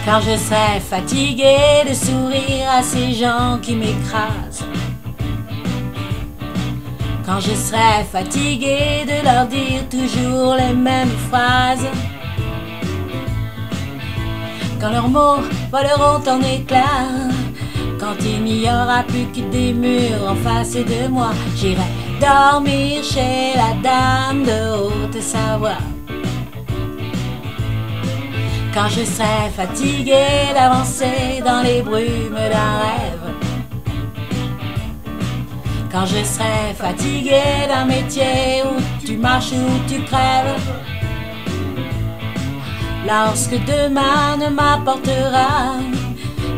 Quand je serai fatigué de sourire à ces gens qui m'écrasent, quand je serai fatigué de leur dire toujours les mêmes phrases, quand leurs mots voleront en éclats, quand il n'y aura plus que des murs en face de moi, j'irai dormir chez la dame de Haute-Savoie. Quand je serai fatigué d'avancer dans les brumes d'un rêve, quand je serai fatigué d'un métier où tu marches ou tu crèves, lorsque demain ne m'apportera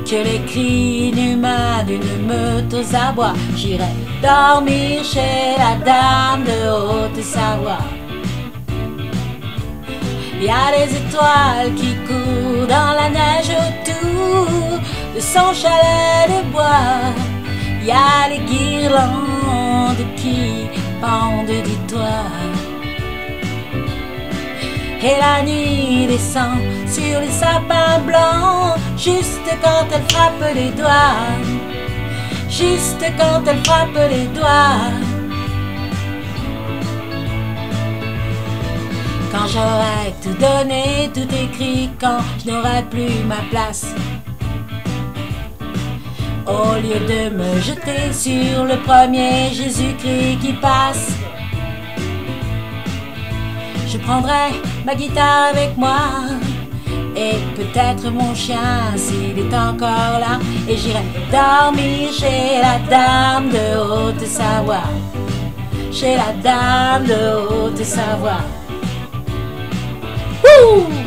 que les cris inhumains d'une meute aux abois, j'irai dormir chez la dame de Haute-Savoie. Il y a des étoiles qui courent dans la neige autour de son chalet de bois. Il y a les guirlandes qui pendent du toit. Et la nuit descend sur les sapins blancs, juste quand elle frappe les doigts, juste quand elle frappe les doigts. Quand j'aurai tout donné, tout écrit, quand je n'aurai plus ma place, au lieu de me jeter sur le premier Jésus-Christ qui passe, je prendrai ma guitare avec moi et peut-être mon chien s'il est encore là, et j'irai dormir chez la dame de Haute-Savoie, chez la dame de Haute-Savoie. Wouh!